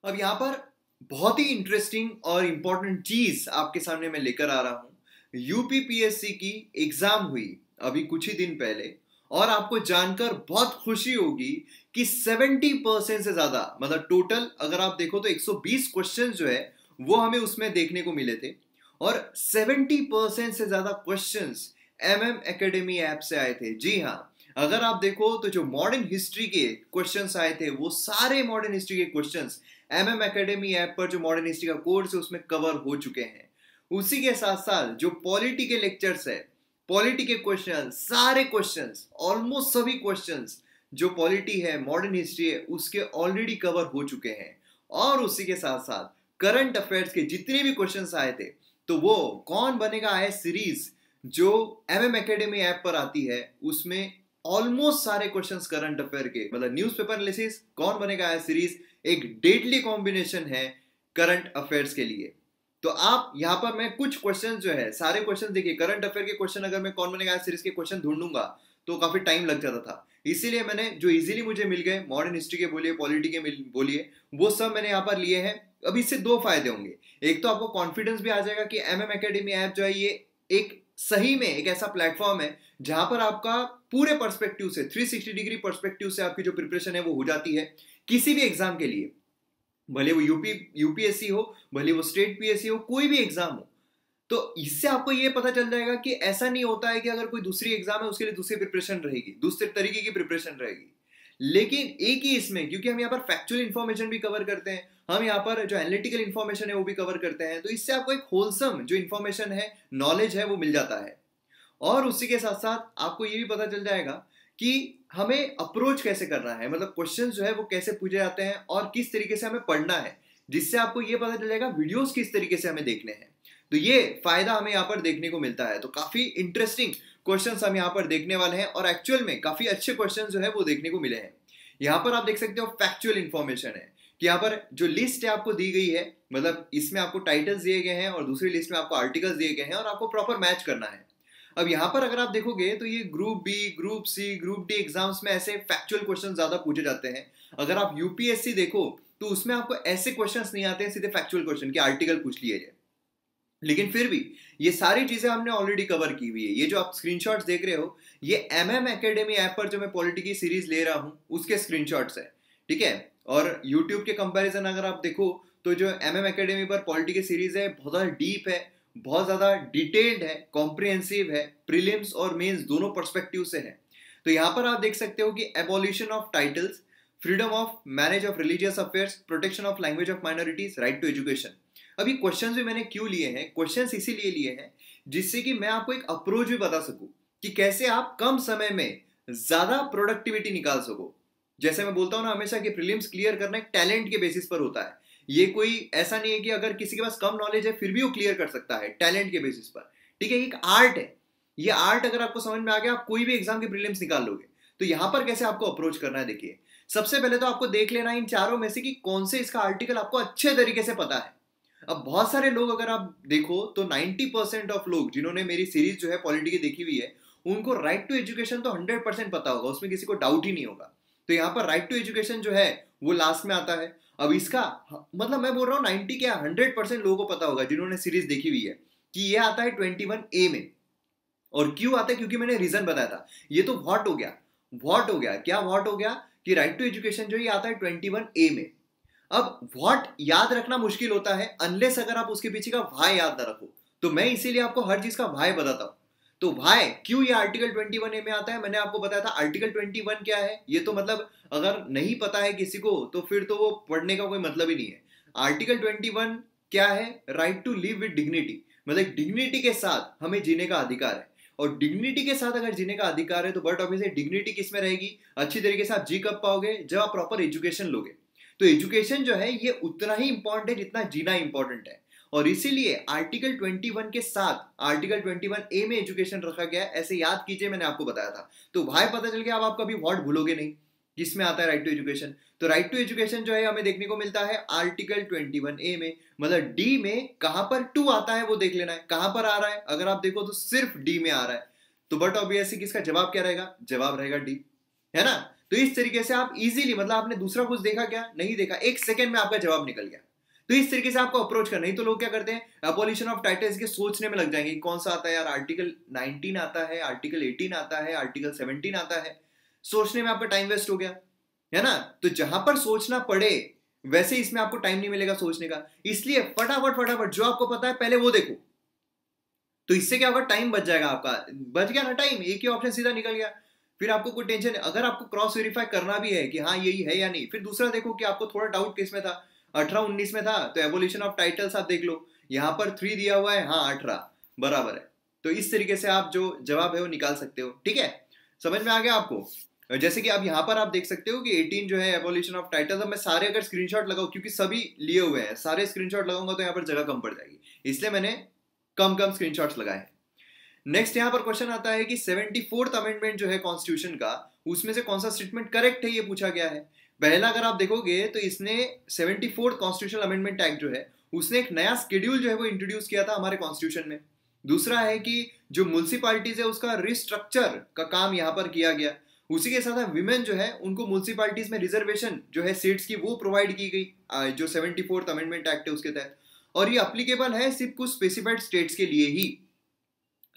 अब यहाँ पर बहुत ही इंटरेस्टिंग और इम्पोर्टेंट चीज आपके सामने मैं लेकर आ रहा हूँ। यूपीपीएससी की एग्जाम हुई अभी कुछ ही दिन पहले, और आपको जानकर बहुत खुशी होगी कि 70% से ज्यादा, मतलब टोटल अगर आप देखो तो 120 क्वेश्चन जो है वो हमें उसमें देखने को मिले थे। और 70% से ज्यादा क्वेश्चंस एमएम एकेडमी ऐप से आए थे। जी हाँ, अगर आप देखो तो जो मॉडर्न हिस्ट्री के क्वेश्चंस आए थे वो सारे मॉडर्न हिस्ट्री के क्वेश्चंस एमएम एकेडमी ऐप पर जो मॉडर्न हिस्ट्री का कोर्स है उसमें कवर हो चुके हैं। उसी के साथ साथ जो पॉलिटी के लेक्चर्स है, पॉलिटी के क्वेश्चन, सारे क्वेश्चंस, ऑलमोस्ट सभी क्वेश्चंस जो पॉलिटी है, मॉडर्न हिस्ट्री है, उसके ऑलरेडी कवर हो चुके हैं। और उसी के साथ साथ करंट अफेयर्स के जितने भी क्वेश्चंस आए थे, तो वो कौन बनेगा आईएएस सीरीज जो एमएम एकेडमी ऐप पर आती है, उसमें ऑलमोस्ट सारे क्वेश्चंस करंट अफेयर के, मतलब न्यूज़पेपर एनालिसिस, कौन बनेगा आईएएस सीरीज एक डेडली कॉम्बिनेशन है करंट अफेयर्स के लिए। तो आप यहां पर मैं कुछ क्वेश्चन जो है, सारे क्वेश्चन देखिए, करंट अफेयर के क्वेश्चन अगर मैं कौन बनेगा सीरीज के क्वेश्चन ढूंढूंगा तो काफी टाइम लग जाता था। इसीलिए मैंने जो इजीली मुझे मिल गए, मॉडर्न हिस्ट्री के बोलिए, पॉलिटी के बोलिए, वो सब मैंने यहाँ पर लिए हैं। अब इससे दो फायदे होंगे। एक तो आपको कॉन्फिडेंस भी आ जाएगा कि एमएम एकेडमी ऐप जो है ये एक सही में एक ऐसा प्लेटफॉर्म है जहां पर आपका पूरे पर्सपेक्टिव से, 360 डिग्री पर्सपेक्टिव से आपकी जो प्रिपरेशन है वो हो जाती है किसी भी एग्जाम के लिए। भले वो यूपीएससी हो, भले वो स्टेट पीएससी हो, कोई भी एग्जाम हो। तो इससे आपको ये पता चल जाएगा कि ऐसा नहीं होता है कि अगर कोई दूसरी एग्जाम है उसके लिए दूसरी प्रिपरेशन रहेगी, दूसरे तरीके की प्रिपरेशन रहेगी। लेकिन एक ही इसमें, क्योंकि हम यहाँ पर फैक्चुअल इंफॉर्मेशन भी कवर करते हैं, हम यहाँ पर जो एनालिटिकल इंफॉर्मेशन है वो भी कवर करते हैं, तो इससे आपको एक होलसम जो इंफॉर्मेशन है, नॉलेज है, वो मिल जाता है। और उसी के साथ साथ आपको ये भी पता चल जाएगा कि हमें अप्रोच कैसे करना है, मतलब क्वेश्चन जो है वो कैसे पूछे जाते हैं और किस तरीके से हमें पढ़ना है, जिससे आपको ये पता चल जाएगा वीडियोस किस तरीके से हमें देखने हैं। तो ये फायदा हमें यहाँ पर देखने को मिलता है। तो काफी इंटरेस्टिंग क्वेश्चंस हम यहाँ पर देखने वाले हैं, और एक्चुअल में काफी अच्छे क्वेश्चन जो है वो देखने को मिले हैं। यहाँ पर आप देख सकते हो फैक्चुअल इंफॉर्मेशन है कि यहाँ पर जो लिस्ट है आपको दी गई है, मतलब इसमें आपको टाइटल्स दिए गए हैं और दूसरी लिस्ट में आपको आर्टिकल्स दिए गए हैं, और आपको प्रॉपर मैच करना है। अब यहाँ पर अगर आप देखोगे तो ये group B, group C, group D exams में ऐसे फैक्चुअल क्वेश्चन ज्यादा पूछे जाते हैं। अगर आप यूपीएससी देखो तो उसमें आपको ऐसे क्वेश्चंस नहीं आते हैं, सीधे फैक्चुअल क्वेश्चन के आर्टिकल पूछ लिए जाए। लेकिन फिर भी ये सारी चीजें हमने ऑलरेडी कवर की हुई है। ये जो आप स्क्रीनशॉट्स देख रहे हो, ये एमएम एकेडमी ऐप पर जो मैं पॉलिटी की सीरीज ले रहा हूं उसके स्क्रीनशॉट्स है, ठीक है। और यूट्यूब के कंपैरिजन अगर आप देखो तो जो एमएम एकेडमी पर पॉलिटी की सीरीज है बहुत ज्यादा डीप है, बहुत ज्यादा डिटेल्ड है, कॉम्प्रिहेंसिव है, प्रीलिम्स और मेंस दोनों पर्सपेक्टिव से है। तो यहाँ पर आप देख सकते हो कि abolition of titles, freedom of manage of religious affairs, protection of language of minorities, right to education. अभी क्वेश्चंस भी मैंने क्यों लिए हैं, क्वेश्चंस इसीलिए लिए हैं जिससे कि मैं आपको एक अप्रोच भी बता सकूं कि कैसे आप कम समय में ज्यादा प्रोडक्टिविटी निकाल सको। जैसे मैं बोलता हूं ना हमेशा कि प्रीलिम्स क्लियर करना एक टैलेंट के बेसिस पर होता है। ये कोई ऐसा नहीं है कि अगर किसी के पास कम नॉलेज है फिर भी वो क्लियर कर सकता है, टैलेंट के बेसिस पर, ठीक है। एक आर्ट है, ये आर्ट अगर आपको समझ में आ गया आप कोई भी एग्जाम के प्रीलिम्स निकाल लोगे। तो यहां पर कैसे आपको अप्रोच करना है, देखिए सबसे पहले तो आपको देख लेना इन चारों में से कि कौन से इसका आर्टिकल आपको अच्छे तरीके से पता है। अब बहुत सारे लोग अगर आप देखो तो 90% ऑफ लोग जिन्होंने मेरी सीरीज जो है पॉलिटी की देखी हुई है, उनको राइट टू एजुकेशन तो 100% पता होगा, उसमें किसी को डाउट ही नहीं होगा। तो यहाँ पर राइट टू एजुकेशन जो है वो लास्ट में आता है। अब इसका मतलब मैं बोल रहा हूँ 90 क्या 100% लोगों को पता होगा जिन्होंने सीरीज देखी हुई है कि ये आता है 21A में। और क्यों आता है, क्योंकि मैंने रीजन बताया था। ये तो व्हाट हो गया, व्हाट हो गया, क्या व्हाट हो गया कि राइट टू एजुकेशन जो ये आता है 21A में। अब व्हाट याद रखना मुश्किल होता है अनलेस अगर आप उसके पीछे का व्हाई याद ना रखो। तो मैं इसीलिए आपको हर चीज का व्हाई बताता हूं। तो व्हाई क्यों ये आर्टिकल 21A में आता है मैंने आपको बताया था। आर्टिकल 21 क्या है, ये तो मतलब अगर नहीं पता है किसी को तो फिर तो वो पढ़ने का कोई मतलब ही नहीं है। आर्टिकल 21 क्या है, right to live with dignity, मतलब डिग्निटी के साथ हमें जीने का अधिकार है। और डिग्निटी के साथ अगर जीने का अधिकार है तो बट ऑब्वियसली डिग्निटी किस में रहेगी, अच्छी तरीके से आप जी कब पाओगे, जब आप प्रॉपर एजुकेशन लोगे। तो एजुकेशन जो है ये उतना ही इंपॉर्टेंट है जितना जीना इंपॉर्टेंट है। और इसीलिए आर्टिकल 21 के साथ आर्टिकल 21A में एजुकेशन रखा गया, ऐसे याद कीजिए, मैंने आपको बताया था। तो भाई पता चल गया, अब आप कभी व्हाट भूलोगे नहीं, किसमें आता है राइट टू एजुकेशन। तो राइट टू एजुकेशन जो है हमें देखने को मिलता है आर्टिकल 21A में, मतलब डी में। कहां पर टू आता है वो देख लेना है, कहां पर आ रहा है अगर आप देखो तो सिर्फ डी में आ रहा है। तो बट ऑब्वियसली किसका जवाब क्या रहेगा, जवाब रहेगा डी, है ना। तो इस तरीके से आप इजीली, मतलब आपने दूसरा कुछ देखा क्या, नहीं देखा, 1 सेकेंड में आपका जवाब निकल गया। तो इस तरीके से आपको अप्रोच करना। नहीं तो लोग क्या करते हैं, अबॉलिशन ऑफ टाइटल्स के सोचने में लग जाएंगे, कौन सा आता है यार, आर्टिकल 19 आता है, आर्टिकल 18 आता है, आर्टिकल 17 आता है, सोचने में आपका टाइम वेस्ट हो गया, है ना। तो जहां पर सोचना पड़े वैसे इसमें आपको टाइम नहीं मिलेगा सोचने का, इसलिए फटाफट फटाफट जो आपको पता है पहले वो देखो। तो इससे क्या होगा, टाइम बच जाएगा आपका, बच गया ना टाइम, एक ही ऑप्शन सीधा निकल गया। फिर आपको कोई टेंशन, अगर आपको क्रॉस वेरीफाई करना भी है कि हाँ यही है या नहीं, फिर दूसरा देखो कि आपको थोड़ा डाउट किस में था, 18-19 में था, तो एबोलिशन ऑफ टाइटल्स आप देख लो, यहाँ पर 3 दिया हुआ है, हाँ 18 बराबर है। तो इस तरीके से आप जो जवाब है वो निकाल सकते हो, ठीक है, समझ में आ गया आपको। जैसे कि अब यहाँ पर आप देख सकते हो कि 18 जो है एबोलिशन ऑफ टाइटल्स, अब मैं सारे अगर स्क्रीनशॉट लगाऊं, क्योंकि सभी लिए हुए हैं, सारे स्क्रीनशॉट लगाऊंगा तो यहाँ पर जगह कम पड़ जाएगी, इसलिए मैंने कम कम स्क्रीनशॉट्स लगाए। नेक्स्ट यहाँ पर क्वेश्चन आता है कि 74th अमेंडमेंट जो है कॉन्स्टिट्यूशन का, उसमें से कौन सा स्टेटमेंट करेक्ट है, ये पूछा गया है। पहला अगर आप देखोगे तो इसने 74th कॉन्स्टिट्यूशनल अमेंडमेंट एक्ट जो है, उसने एक नया शेड्यूल जो है वो इंट्रोड्यूस किया था हमारे कॉन्स्टिट्यूशन में। दूसरा है कि जो म्युनिसिपैलिटीज है उसका रिस्ट्रक्चर का काम यहाँ पर किया गया। उसी के साथ विमेन जो है उनको म्युनिसिपैलिटीज में रिजर्वेशन जो है सीट्स की वो प्रोवाइड की गई, जो 74th अमेंडमेंट एक्ट है उसके तहत, और ये अप्लीकेबल है सिर्फ कुछ स्पेसिफाइड स्टेट्स के लिए ही।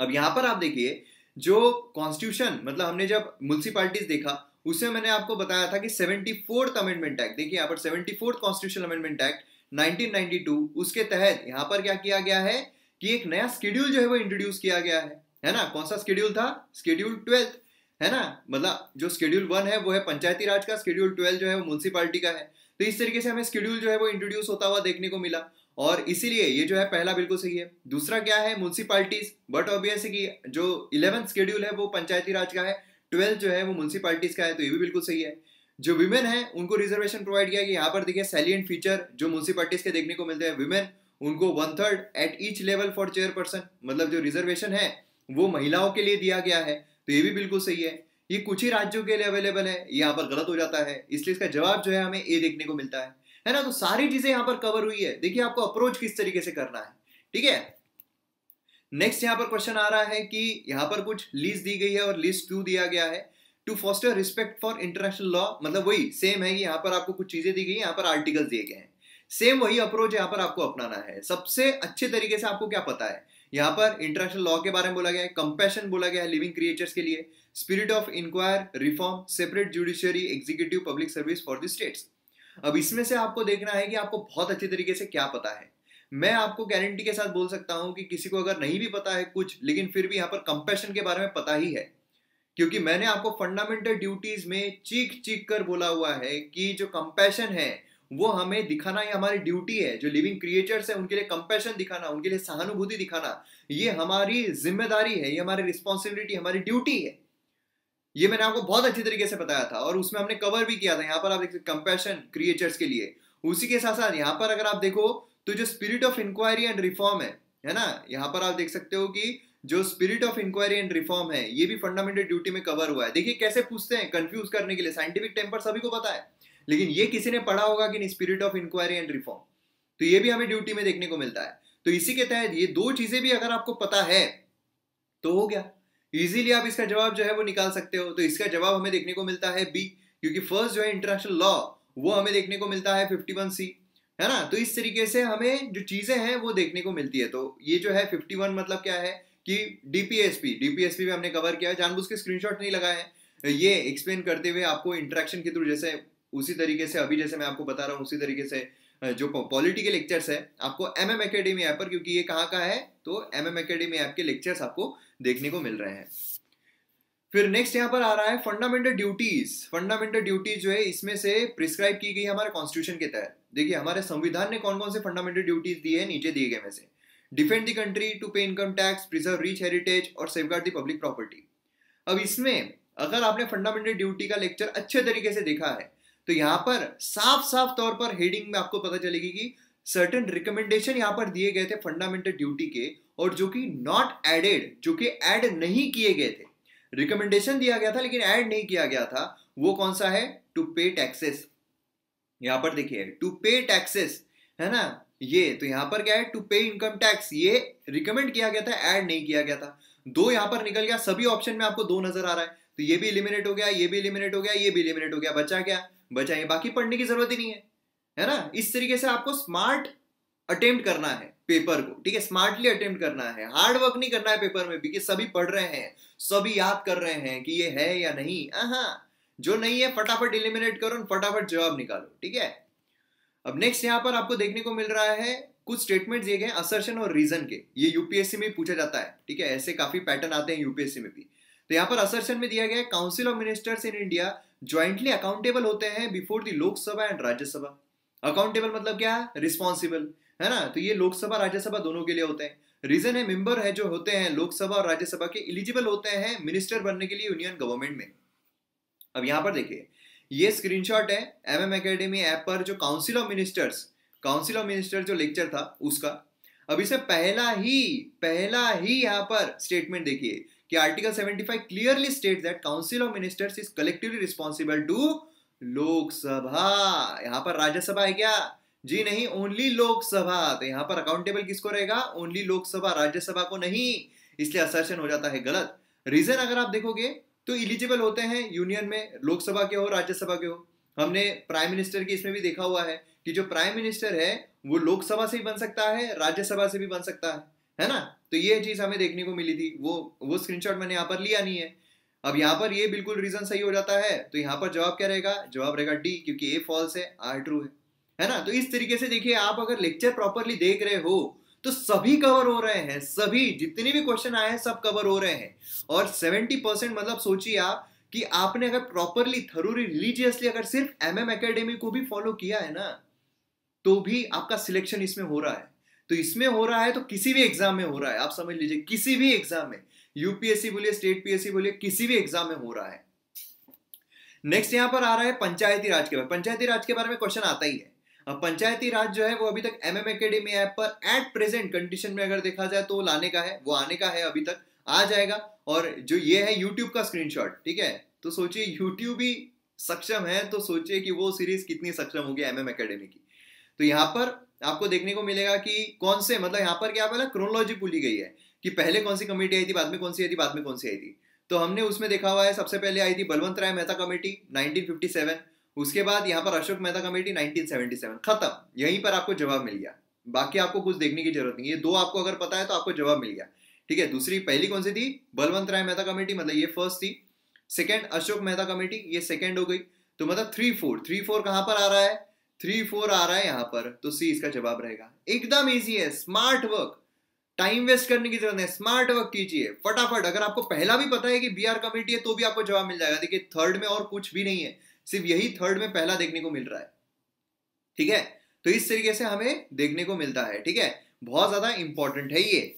अब यहां पर आप देखिए, जो कॉन्स्टिट्यूशन, मतलब हमने जब म्युनिसिपैलिटीज देखा उसमें मैंने आपको बताया था कि 74th अमेंडमेंट एक्ट, देखिए यहाँ पर 74th कॉन्स्टिट्यूशनल अमेंडमेंट एक्ट 1992, उसके तहत यहाँ पर क्या किया गया है कि एक नया शेड्यूल जो है वो इंट्रोड्यूस किया गया है ना। कौन सा शेड्यूल था, शेड्यूल 12, है ना। मतलब जो शेड्यूल 1 है वो है पंचायती राज का, शेड्यूल 12 जो है वो म्युनिसिपैलिटी का है। तो इस तरीके से हमें शेड्यूल जो है वो इंट्रोड्यूस होता हुआ देखने को मिला, और इसीलिए ये जो है पहला बिल्कुल सही है। दूसरा क्या है, म्युनिसिपैलिटीज, बट ऑब्वियस है कि जो 11th शेड्यूल है वो पंचायती राज का है, 12 जो है वो म्युनिसिपैलिटीज का है, तो ये भी बिल्कुल सही है। जो विमेन है उनको रिजर्वेशन प्रोवाइड किया गया, यहाँ पर देखिए सैलिएंट फीचर जो म्युनिसिपैलिटीज के देखने को मिलते हैं, विमेन उनको 1/3 at each level for chairperson, मतलब जो रिजर्वेशन है वो महिलाओं के लिए दिया गया है, तो ये भी बिल्कुल सही है। ये कुछ ही राज्यों के लिए अवेलेबल है, यहाँ पर गलत हो जाता है, इसलिए इसका जवाब जो है हमें ए देखने को मिलता है ना। तो सारी चीजें यहाँ पर कवर हुई है, देखिए आपको अप्रोच किस तरीके से करना है, ठीक है। नेक्स्ट यहाँ पर क्वेश्चन आ रहा है कि यहाँ पर कुछ लिस्ट दी गई है और लिस्ट 2 दिया गया है, to foster respect for international law, मतलब वही सेम है कि यहाँ पर आपको कुछ चीजें दी गई, यहाँ पर आर्टिकल्स दिए गए हैं, सेम वही अप्रोच यहाँ पर आपको अपनाना है। सबसे अच्छे तरीके से आपको क्या पता है, यहाँ पर इंटरनेशनल लॉ के बारे में बोला गया है, कंपैशन बोला गया है लिविंग क्रिएचर्स के लिए, spirit of inquire, reform, separate judiciary, executive public service for the states. अब इसमें से आपको देखना है कि आपको बहुत अच्छे तरीके से क्या पता है। मैं आपको गारंटी के साथ बोल सकता हूं कि किसी को अगर नहीं भी पता है कुछ, लेकिन फिर भी यहाँ पर कंपैशन के बारे में पता ही है, क्योंकि मैंने आपको फंडामेंटल ड्यूटीज में चीख चीख कर बोला हुआ है कि जो कंपैशन है वो हमें दिखाना, ये हमारी ड्यूटी है। जो लिविंग क्रिएचर्स है उनके लिए कंपैशन दिखाना, उनके लिए सहानुभूति दिखाना, ये हमारी जिम्मेदारी है, ये हमारी रिस्पॉन्सिबिलिटी, हमारी ड्यूटी है। ये मैंने आपको बहुत अच्छी तरीके से बताया था और उसमें हमने कवर भी किया था। यहाँ पर आप देख सकते कंपैशन क्रिएचर्स के लिए। उसी के साथ साथ यहाँ पर अगर आप देखो तो जो spirit of inquiry and reform है ना, यहाँ पर आप देख सकते हो कि जो spirit of inquiry and reform है ये भी फंडामेंटल ड्यूटी में कवर हुआ है। देखिए कैसे पूछते हैं कंफ्यूज करने के लिए, साइंटिफिक टेम्पर सभी को पता है, लेकिन ये किसी ने पढ़ा होगा कि नहीं, spirit of inquiry and reform, तो ये भी हमें ड्यूटी में देखने को मिलता है। तो इसी के तहत ये 2 चीजें भी अगर आपको पता है तो हो गया, इजीली आप इसका जवाब जो है वो निकाल सकते हो। तो इसका जवाब हमें देखने को मिलता है बी, क्योंकि फर्स्ट जो है इंटरनेशनल लॉ वो हमें देखने को मिलता है 51C, है ना। तो इस तरीके से हमें जो चीजें हैं वो देखने को मिलती है। तो ये जो है 51 मतलब क्या है कि डीपीएसपी भी हमने कवर किया है, जानबूझ के स्क्रीनशॉट नहीं लगाए हैं, ये एक्सप्लेन करते हुए आपको इंटरेक्शन के थ्रू, जैसे उसी तरीके से अभी जैसे मैं आपको बता रहा हूँ उसी तरीके से जो पॉलिटिकल लेक्चर्स है आपको MM एकेडमी ऐप पर, क्योंकि ये कहाँ का है तो MM एकेडमी ऐप के लेक्चर्स आपको देखने को मिल रहे हैं। फिर नेक्स्ट यहाँ पर आ रहा है फंडामेंटल ड्यूटीज। फंडामेंटल ड्यूटीज जो है इसमें से प्रिस्क्राइब की गई हमारे कॉन्स्टिट्यूशन के तहत। देखिए हमारे संविधान ने कौन कौन से फंडामेंटल ड्यूटीज दी है, नीचे दिए गए में से, डिफेंड द कंट्री, टू पे income tax, preserve rich heritage और सेफगार्ड द पब्लिक प्रॉपर्टी। अब इसमें अगर आपने फंडामेंटल ड्यूटी का लेक्चर अच्छे तरीके से देखा है तो यहाँ पर साफ साफ तौर पर हेडिंग में आपको पता चलेगी कि सर्टेन रिकमेंडेशन यहाँ पर दिए गए थे फंडामेंटल ड्यूटी के, और जो कि नॉट एडेड, जो कि ऐड नहीं किए गए थे। रिकमेंडेशन दिया गया था लेकिन ऐड नहीं किया गया था, वो कौन सा है, टू पे टैक्सेस। यहाँ पर देखिए टू पे टैक्सेस है ना, ये तो यहाँ पर क्या है, टू पे इनकम टैक्स, ये रिकमेंड किया गया था, ऐड नहीं किया गया था। 2 यहाँ पर निकल गया, सभी ऑप्शन में आपको 2 नजर आ रहा है, तो ये भी एलिमिनेट हो गया, ये भी एलिमिनेट हो गया, ये भी एलिमिनेट हो गया, बचा क्या? बचा ये, बाकी पढ़ने की जरूरत ही नहीं है ना? इस तरीके से आपको स्मार्ट अटेम्प्ट करना है पेपर को, ठीक है, स्मार्टली अटेम्प्ट करना है, हार्ड वर्क नहीं करना है पेपर में, क्योंकि सभी पढ़ रहे हैं, सभी याद कर रहे हैं कि ये है या नहीं। हाँ, जो नहीं है फटाफट एलिमिनेट करो, फटाफट जवाब निकालो, ठीक है। अब नेक्स्ट यहाँ पर आपको देखने को मिल रहा है कुछ स्टेटमेंट दिए गए असर्शन और रीजन के, ये यूपीएससी में पूछा जाता है, ठीक है, ऐसे काफी पैटर्न आते हैं यूपीएससी में भी। तो यहाँ पर असर्शन में दिया गया है, council of ministers in India jointly accountable होते हैं before the Lok Sabha and Rajya Sabha. Accountable मतलब क्या? रिस्पॉन्सिबल, है ना? तो ये लोकसभा राज्यसभा दोनों के लिए होते हैं। रीजन है, मेंबर है जो होते हैं लोकसभा और राज्यसभा के, एलिजिबल होते हैं मिनिस्टर बनने के लिए यूनियन गवर्नमेंट में। अब यहां पर देखिए, ये स्क्रीनशॉट है एमएम एकेडमी ऐप पर, जो काउंसिल ऑफ मिनिस्टर जो लेक्चर था उसका। अब इसे पहला ही यहां पर स्टेटमेंट देखिए कि article 75 clearly states that council of ministers is collectively responsible to Lok Sabha. यहां पर राज्यसभा है क्या? जी नहीं, ओनली लोकसभा। तो यहां पर अकाउंटेबल किसको रहेगा? ओनली लोकसभा, राज्यसभा को नहीं, इसलिए असर्शन हो जाता है गलत। रीजन अगर आप देखोगे तो इलिजिबल होते हैं यूनियन में, लोकसभा के हो राज्यसभा के हो। हमने प्राइम मिनिस्टर की इसमें भी देखा हुआ है कि जो प्राइम मिनिस्टर है वो लोकसभा से भी बन सकता है, राज्यसभा से भी बन सकता है ना? तो ये चीज हमें देखने को मिली थी, वो स्क्रीनशॉट मैंने यहाँ पर लिया नहीं है। अब यहाँ पर ये बिल्कुल रीजन सही हो जाता है, तो यहाँ पर जवाब क्या रहेगा? जवाब रहेगा डी, क्योंकि ए फॉल्स है, आर ट्रू है ना? तो इस तरीके से देखिए, आप अगर लेक्चर प्रॉपरली देख रहे हो तो सभी कवर हो रहे हैं, सभी जितने भी क्वेश्चन आए हैं सब कवर हो रहे हैं। और 70% मतलब सोचिए आप कि आपने अगर प्रॉपरली थरोली रिलीजियसली अगर सिर्फ एमएम एकेडमी को भी फॉलो किया है ना, तो भी आपका सिलेक्शन इसमें हो रहा है। तो इसमें हो रहा है तो किसी भी एग्जाम में हो रहा है, आप समझ लीजिए, किसी भी एग्जाम में, यूपीएससी बोलिए, स्टेट पीएससी बोलिए, किसी भी एग्जाम में हो रहा है। नेक्स्ट यहां पर आ रहा है पंचायती राज के बारे में। पंचायती राज के बारे में क्वेश्चन आता ही है। अब पंचायती राज जो है वो अभी तक एमएम एकेडमी ऐप पर एट प्रेजेंट कंडीशन में अगर देखा जाए तो लाने का है, वो आने का है, अभी तक आ जाएगा। और जो ये है यूट्यूब का स्क्रीनशॉट, ठीक है, तो सोचिए यूट्यूब ही सक्षम है, तो सोचिए कि वो सीरीज कितनी सक्षम होगी एमएम एकेडमी की। तो यहाँ पर आपको देखने को मिलेगा कि कौन से, मतलब यहाँ पर क्या पहले क्रोनोलॉजी भूली गई है कि पहले कौन सी कमेटी आई थी, बाद में कौन सी आई थी, बाद में कौन सी आई थी। तो हमने उसमें देखा हुआ है, सबसे पहले आई थी बलवंत राय मेहता कमेटी 1957, उसके बाद यहाँ पर अशोक मेहता कमेटी 1977, खत्म। यहीं पर आपको जवाब मिल गया, बाकी आपको कुछ देखने की जरूरत नहीं। ये दो आपको अगर पता है तो आपको जवाब मिल गया, ठीक है। दूसरी, पहली कौन सी थी? बलवंत राय मेहता कमेटी, मतलब ये फर्स्ट थी। सेकंड अशोक मेहता कमेटी, ये सेकंड हो गई। तो मतलब 3-4 कहां पर आ रहा है? 3-4 आ रहा है यहाँ पर, तो सी इसका जवाब रहेगा। एकदम इजी है, स्मार्ट वर्क, टाइम वेस्ट करने की जरूरत है, स्मार्ट वर्क कीजिए फटाफट। अगर आपको पहला भी पता है कि बीआर कमेटी है तो भी आपको जवाब मिल जाएगा। देखिए थर्ड में और कुछ भी नहीं है, सिर्फ यही थर्ड में पहला देखने को मिल रहा है, ठीक है। तो इस तरीके से हमें देखने को मिलता है, ठीक है, बहुत ज्यादा इंपॉर्टेंट है ये।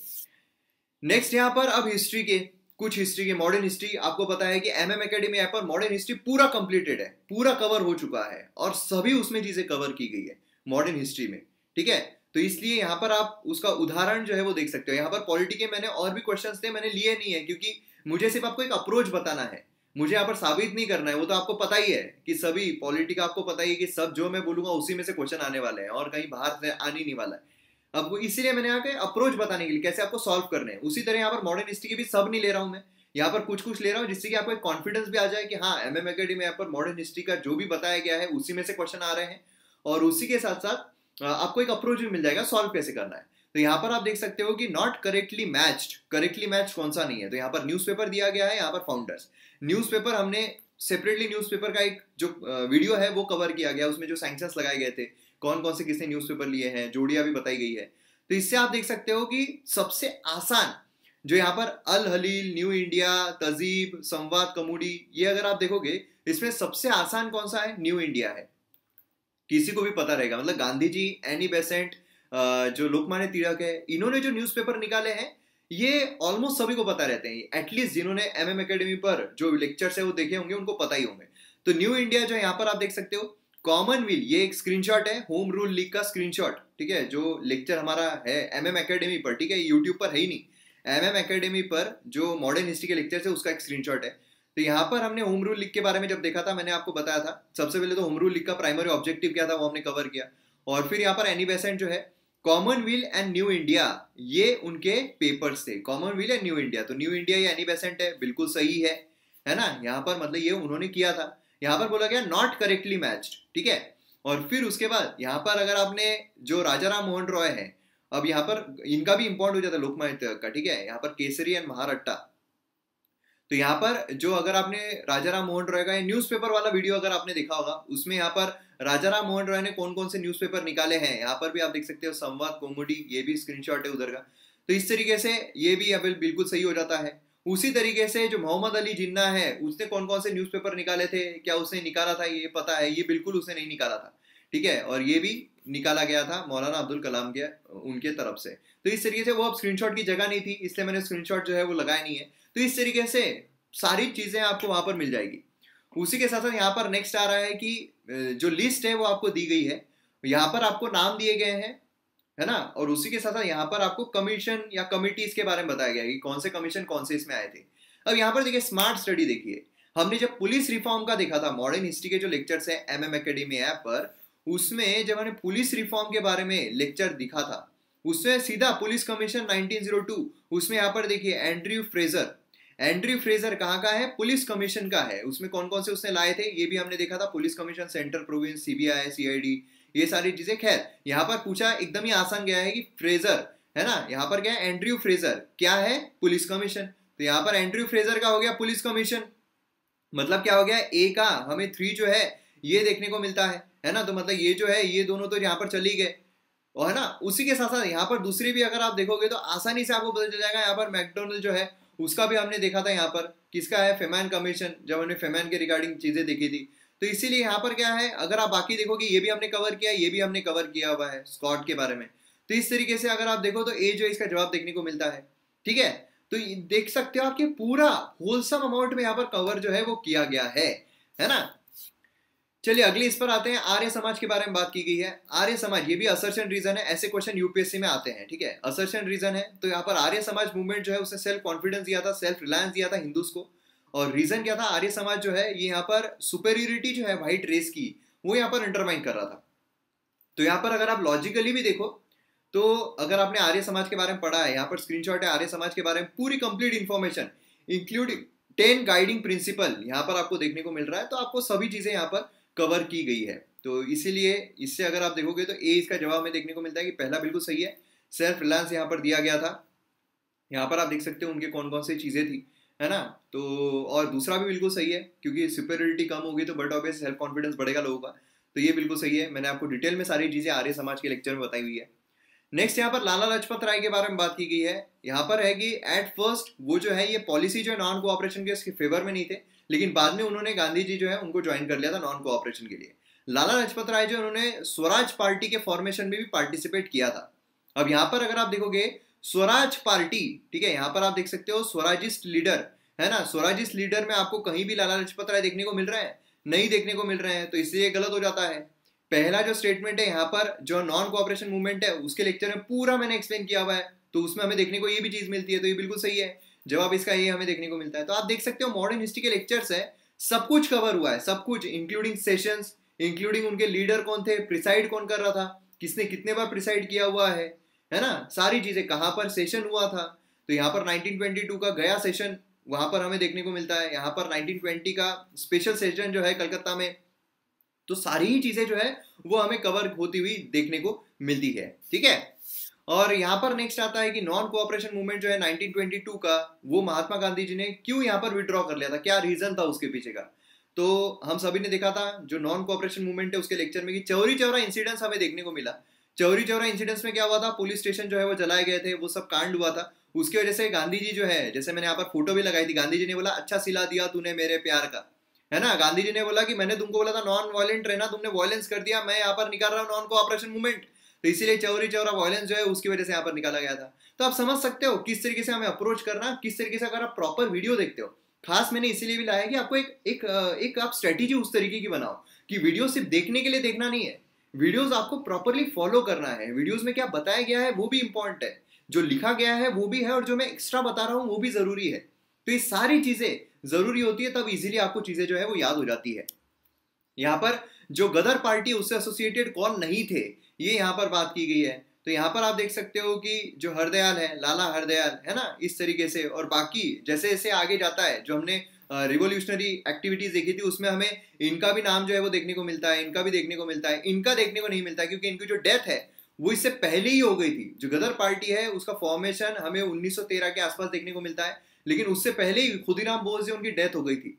नेक्स्ट यहां पर अब हिस्ट्री के, कुछ हिस्ट्री के, मॉडर्न हिस्ट्री। आपको पता है कि एमएम एकेडमी ऐप पर मॉडर्न हिस्ट्री पूरा कंप्लीटेड है, पूरा कवर हो चुका है, और सभी उसमें चीजें कवर की गई है मॉडर्न हिस्ट्री में, ठीक है। तो इसलिए यहाँ पर आप उसका उदाहरण जो है वो देख सकते हो। यहाँ पर पॉलिटी के मैंने और भी क्वेश्चंस थे, मैंने लिए नहीं है, क्योंकि मुझे सिर्फ आपको एक अप्रोच बताना है, मुझे यहाँ पर साबित नहीं करना है। वो तो आपको पता ही है कि सभी पॉलिटी का आपको पता ही है कि सब जो मैं बोलूंगा उसी में से क्वेश्चन आने वाले हैं, और कहीं बाहर से आने नहीं वाला है। अब इसीलिए मैंने यहाँ पे अप्रोच बताने के लिए कैसे आपको सॉल्व करने हैं। उसी तरह यहाँ पर मॉडर्न हिस्ट्री के भी सब नहीं ले रहा हूँ मैं, यहाँ पर कुछ कुछ ले रहा हूँ, जिससे कि आपको एक कॉन्फिडेंस भी आ जाए कि हाँ एमएम एकेडमी ऐप पर मॉडर्न हिस्ट्री का जो भी बताया गया है उसी में से क्वेश्चन आ रहे हैं, और उसी के साथ साथ आपको एक अप्रोच भी मिल जाएगा सॉल्व कैसे करना है। तो यहाँ पर आप देख सकते हो कि नॉट करेक्टली मैच्ड कौन सा नहीं है। तो यहाँ पर न्यूज़पेपर दिया गया है, यहाँ पर फाउंडर्स न्यूज़पेपर, हमने सेपरेटली न्यूज़पेपर का एक जो वीडियो है वो कवर किया गया, उसमें जो सैंक्शंस लगाए गए थे, कौन कौन से किसने न्यूज़पेपर लिए हैं, जोड़ियां भी बताई गई है। तो इससे आप देख सकते हो कि सबसे आसान जो यहाँ पर अल हलील, न्यू इंडिया, तजीब, संवाद, कमुडी, ये अगर आप देखोगे इसमें सबसे आसान कौन सा है? न्यू इंडिया है, किसी को भी पता रहेगा। मतलब गांधी जी, एनी बेसेंट, जो लोकमान्य तिलक है, इन्होंने जो न्यूज़पेपर निकाले हैं ये ऑलमोस्ट सभी को पता रहते हैं, एटलीस्ट जिन्होंने एमएम एकेडमी पर जो लेक्चर्स है वो देखे होंगे उनको पता ही होंगे। तो न्यू इंडिया जो यहाँ पर आप देख सकते हो, कॉमनवेल, ये एक स्क्रीनशॉट है होम रूल लीग का स्क्रीनशॉट, ठीक है, जो लेक्चर हमारा है एमएम एकेडमी पर, ठीक है, यूट्यूब पर है ही नहीं, एमएम एकेडमी पर जो मॉडर्न हिस्ट्री के लेक्चर है उसका एक स्क्रीनशॉट है। तो यहाँ पर हमने होम रूल लीग के बारे में जब देखा था, मैंने आपको बताया था सबसे पहले तो होम रूल लीग का प्राइमरी ऑब्जेक्टिव क्या था वो हमने कवर किया, और फिर यहाँ पर एनी बेसेंट जो है, कॉमनवेल एंड न्यू इंडिया, ये उनके पेपर्स थे, कॉमनवेल एंड न्यू इंडिया। तो न्यू इंडिया या एनी बेसेंट है, बिल्कुल सही है है ना, यहाँ पर मतलब ये उन्होंने किया था, यहाँ पर बोला गया नॉट करेक्टली मैच्ड, ठीक है। और फिर उसके बाद यहाँ पर अगर आपने जो राजा राम मोहन रॉय है, अब यहाँ पर इनका भी इंपॉर्टेंट हो जाता है लोकमान्य तिलक का, ठीक है, यहाँ पर केसरी एंड महारट्टा। तो यहाँ पर जो अगर आपने राजा राम मोहन रॉय का न्यूज़पेपर वाला वीडियो अगर आपने देखा होगा, उसमें यहाँ पर राजा राम मोहन रॉय ने कौन कौन से न्यूज़पेपर निकाले हैं, यहाँ पर भी आप देख सकते हो, संवाद, कौमुदी, ये भी स्क्रीनशॉट है उधर का। तो इस तरीके से ये भी अब बिल्कुल सही हो जाता है। उसी तरीके से जो मोहम्मद अली जिन्ना है, उसने कौन कौन से न्यूज़पेपर निकाले थे, क्या उसने निकाला था ये पता है, ये बिल्कुल उसने नहीं निकाला था, ठीक है। और ये भी निकाला गया था मौलाना अब्दुल कलाम के उनके तरफ से। तो इस तरीके से वो अब स्क्रीनशॉट की जगह नहीं थी, इसलिए मैंने स्क्रीनशॉट जो है वो लगाया नहीं है। तो इस तरीके से सारी चीजें आपको वहां पर मिल जाएगी। उसी के साथ साथ यहाँ पर नेक्स्ट आ रहा है कि जो लिस्ट है वो आपको दी गई है, यहाँ पर आपको नाम दिए गए हैं, है ना। और उसी के साथ साथ यहाँ पर आपको कमीशन या कमिटीज के बारे में बताया गया है कि कौन से कमीशन कौन से इसमें आए थे। अब यहाँ पर देखिए स्मार्ट स्टडी देखिए, हमने जब पुलिस रिफॉर्म का देखा था, मॉडर्न हिस्ट्री के जो लेक्चर्स है MM एकेडमी ऐप पर, उसमें जब हमने पुलिस रिफॉर्म के बारे में लेक्चर दिखा था, उसमें सीधा पुलिस कमीशन 1902, उसमें यहाँ पर देखिए एंड्रयू फ्रेजर कहाँ का है, पुलिस कमीशन का है। उसमें कौन कौन से उसने लाए थे ये भी हमने देखा था, police commission, central province, CBI, CID, ये सारी चीजें। खैर यहाँ पर पूछा एकदम ही आसान गया है कि फ्रेजर, है ना, यहाँ पर क्या है, एंड्रयू फ्रेजर क्या है, पुलिस कमीशन। तो यहाँ पर एंड्रयू फ्रेजर का हो गया पुलिस कमीशन, मतलब क्या हो गया, ए का हमें 3 जो है ये देखने को मिलता है ना। तो मतलब ये जो है ये दोनों तो यहाँ पर चली गए, और है ना। उसी के साथ साथ यहाँ पर दूसरी भी अगर आप देखोगे तो आसानी से आपको पता चल जाएगा। यहाँ पर मैकडोनल्ड जो है उसका भी हमने देखा था, यहाँ पर किसका है, फेमैन कमीशन, जब हमने फेमैन के रिगार्डिंग चीजें देखी थी। तो इसीलिए यहाँ पर क्या है, अगर आप बाकी देखोगे ये भी हमने कवर किया, ये भी हमने कवर किया हुआ है स्कॉट के बारे में। तो इस तरीके से अगर आप देखो तो ए जो है इसका जवाब देखने को मिलता है, ठीक है। तो देख सकते हो आपके पूरा होलसम अमाउंट में यहाँ पर कवर जो है वो किया गया है ना। चलिए अगली इस पर आते हैं, आर्य समाज के बारे में बात की गई है। आर्य समाज ये भी असर्शन रीजन है, ऐसे क्वेश्चन यूपीएससी में आते हैं, ठीक है, असर्शन रीजन है। तो यहाँ पर आर्य समाज मूवमेंट जो है उसने सेल्फ कॉन्फिडेंस दिया था, सेल्फ रिलायंस दिया था हिंदूज को। और रीजन क्या था, आर्य समाज जो है ये यहाँ पर सुपेरियोरिटी जो है व्हाइट रेस की, वो यहाँ पर अंडरमाइन कर रहा था। तो यहाँ पर अगर आप लॉजिकली भी देखो तो अगर आपने आर्य समाज के बारे में पढ़ा है, यहाँ पर स्क्रीनशॉट है आर्य समाज के बारे में, पूरी complete information including 10 guiding principal यहाँ पर आपको देखने को मिल रहा है। तो आपको सभी चीजें यहाँ पर कवर की गई है। तो इसीलिए इससे अगर आप देखोगे तो ए इसका जवाब में देखने को मिलता है कि पहला बिल्कुल सही है, सेल्फ रिलायंस यहाँ पर दिया गया था। यहाँ पर आप देख सकते हो उनके कौन कौन सी चीजें थी, है ना। तो और दूसरा भी बिल्कुल सही है, क्योंकि सुपेरियोरिटी कम होगी तो बट ऑब्वियस सेल्फ कॉन्फिडेंस बढ़ेगा लोगों का। तो ये बिल्कुल सही है, मैंने आपको डिटेल में सारी चीजें आर्य समाज के लेक्चर में बताई हुई है। नेक्स्ट यहाँ पर लाला लाजपत राय के बारे में बात की गई है। यहाँ पर है कि एट फर्स्ट वो जो है ये पॉलिसी जो है नॉन कोऑपरेशन के इसके फेवर में नहीं थे, लेकिन बाद में उन्होंने गांधी जी जो है उनको ज्वाइन कर लिया था नॉन कोऑपरेशन के लिए। लाला लाजपत राय जो उन्होंने स्वराज पार्टी के फॉर्मेशन में भी पार्टिसिपेट किया था। अब यहाँ पर अगर आप देखोगे स्वराज पार्टी, ठीक है, यहाँ पर आप देख सकते हो स्वराजिस्ट लीडर, है ना। स्वराजिस्ट लीडर में आपको कहीं भी लाला लाजपत राय देखने को मिल रहा है, नहीं देखने को मिल रहे हैं, तो इसलिए गलत हो जाता है। पहला जो स्टेटमेंट है यहाँ पर जो नॉन कोऑपरेशन मूवमेंट है उसके लेक्चर में पूरा मैंने एक्सप्लेन किया हुआ है, तो उसमें हमें देखने को ये भी चीज मिलती है, तो ये बिल्कुल सही है, जवाब इसका ये हमें देखने को मिलता है। तो आप देख सकते हो मॉडर्न हिस्ट्री के लेक्चर्स है, सब कुछ कवर हुआ है, सब कुछ इंक्लूडिंग सेशंस, इंक्लूडिंग उनके लीडर कौन थे, प्रिसाइड कौन कर रहा था, किसने कितने बार प्रिसाइड किया हुआ है ना, सारी चीजें, कहाँ पर सेशन हुआ था। तो यहाँ पर 1922 का गया सेशन वहां पर हमें देखने को मिलता है, यहाँ पर 1920 का स्पेशल सेशन जो है कलकत्ता में। तो सारी ही चीजें जो है वो हमें कवर होती हुई देखने को मिलती है, ठीक है। और यहाँ पर नेक्स्ट आता है कि नॉन कोऑपरेशन मूवमेंट जो है 1922 का, वो महात्मा गांधी जी ने क्यों यहाँ पर विड्रॉ कर लिया था, क्या रीजन था उसके पीछे का। तो हम सभी ने देखा था जो नॉन कोऑपरेशन मूवमेंट है उसके लेक्चर में कि चौरी चौरा इंसिडेंट्स हमें देखने को मिला। चौरी चौरा इंसिडेंट्स में क्या हुआ था, पुलिस स्टेशन जो है वो जलाए गए थे, वो सब कांड हुआ था। उसकी वजह से गांधी जी जो है, जैसे मैंने यहाँ पर फोटो भी लगाई थी, गांधी जी ने बोला अच्छा सिला दिया तूने मेरे प्यार का, है ना। गांधी जी ने बोला कि मैंने तुमको बोला था नॉन वायलेंट रहना, तुमने वायलेंस कर दिया, मैं यहाँ पर निकाल रहा हूँ नॉन कोऑपरेशन मूवमेंट। तो इसीलिए चौरी चौरा वायलेंस जो है उसकी वजह से यहाँ पर निकाला गया था। तो आप समझ सकते हो किस तरीके से हमें अप्रोच करना, किस तरीके से अगर आप प्रॉपर वीडियो देखते हो। खास मैंने इसीलिए भी लाया कि आपको एक आप स्ट्रेटेजी उस तरीके की बनाओ कि वीडियो सिर्फ देखने के लिए देखना नहीं है, वीडियोस आपको प्रॉपरली फॉलो करना है। वीडियोस में क्या बताया गया है वो भी इंपॉर्टेंट है, जो लिखा गया है वो भी है, और जो मैं एक्स्ट्रा बता रहा हूँ वो भी जरूरी है। तो ये सारी चीजें जरूरी होती है, तब इजीली आपको चीजें जो है वो याद हो जाती है। यहाँ पर जो गदर पार्टी उससे एसोसिएटेड कौन नहीं थे ये यहाँ पर बात की गई है। तो यहाँ पर आप देख सकते हो कि जो हरदयाल है, लाला हरदयाल, है ना, इस तरीके से। और बाकी जैसे जैसे आगे जाता है, जो हमने रिवोल्यूशनरी एक्टिविटीज देखी थी, उसमें हमें इनका भी नाम जो है वो देखने को मिलता है, इनका भी देखने को मिलता है, इनका देखने को नहीं मिलता है क्योंकि इनकी जो डेथ है वो इससे पहले ही हो गई थी। जो गदर पार्टी है उसका फॉर्मेशन हमें 1913 के आसपास देखने को मिलता है, लेकिन उससे पहले ही खुदीराम बोस जी उनकी डेथ हो गई थी।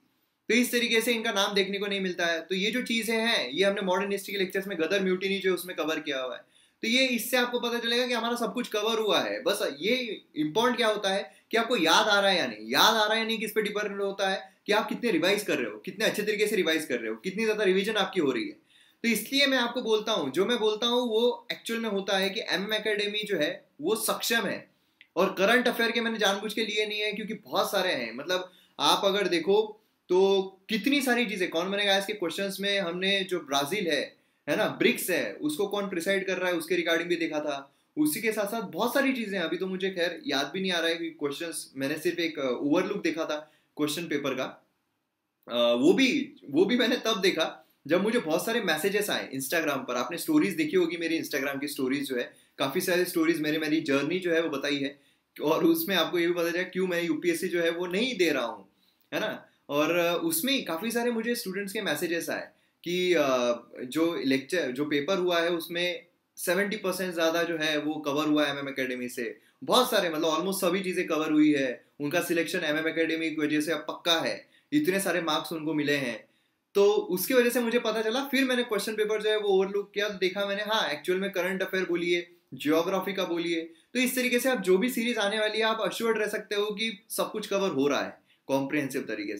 तो इस तरीके से इनका नाम देखने को नहीं मिलता है। तो ये जो चीजें हैं ये हमने मॉडर्न हिस्ट्री के लेक्चर्स में गदर म्यूटिनी जो उसमें कवर किया हुआ है। तो ये इससे आपको पता चलेगा कि हमारा सब कुछ कवर हुआ है। बस ये इंपॉर्टेंट क्या होता है कि आपको याद आ रहा है या नहीं, याद आ रहा है या नहीं किस पे डिपेंड होता है कि आप कितने रिवाइज कर रहे हो, कितने अच्छे तरीके से रिवाइज कर रहे हो, कितनी ज्यादा रिवीजन आपकी हो रही है। तो इसलिए मैं आपको बोलता हूँ, जो मैं बोलता हूँ वो एक्चुअल में होता है कि एम एकेडमी जो है वो सक्षम है। और करंट अफेयर के मैंने जानबूझ के लिए नहीं है क्योंकि बहुत सारे हैं। मतलब आप अगर देखो तो कितनी सारी चीजें, कौन बनेगा इसके क्वेश्चंस में हमने जो ब्राजील है ना, ब्रिक्स है, उसको कौन प्रिसाइड कर रहा है उसके रिगार्डिंग भी देखा था। उसी के साथ साथ बहुत सारी चीजें, अभी तो मुझे खैर याद भी नहीं आ रहा है कि क्वेश्चंस, मैंने सिर्फ एक ओवरलुक देखा था क्वेश्चन पेपर का। वो भी मैंने तब देखा जब मुझे बहुत सारे मैसेजेस आए इंस्टाग्राम पर। आपने स्टोरीज देखी होगी मेरी इंस्टाग्राम की स्टोरीज जो है, काफी सारी स्टोरीज मेरी जर्नी जो है वो बताई है। और उसमें आपको ये भी पता चला क्यों मैं यूपीएससी जो है वो नहीं दे रहा हूँ, है ना। और उसमें काफी सारे मुझे स्टूडेंट्स के मैसेजेस आए कि जो लेक्चर जो पेपर हुआ है उसमें 70% ज्यादा जो है वो कवर हुआ है एमएम एकेडमी से। बहुत सारे, मतलब ऑलमोस्ट सभी चीजें कवर हुई है, उनका सिलेक्शन एमएम एकेडमी की वजह से अब पक्का है, इतने सारे मार्क्स उनको मिले हैं। तो उसकी वजह से मुझे पता चला, फिर मैंने क्वेश्चन पेपर जो है वो ओवरलुक किया, देखा मैंने, हाँ एक्चुअल में करंट अफेयर बोलिए, जियोग्राफी का बोलिए। तो इस तरीके से आप जो भी सीरीज आने वाली है आप अश्योर्ड रह सकते हो कि सब कुछ कवर हो रहा है कॉम्प्रिहेंसिव तरीके से।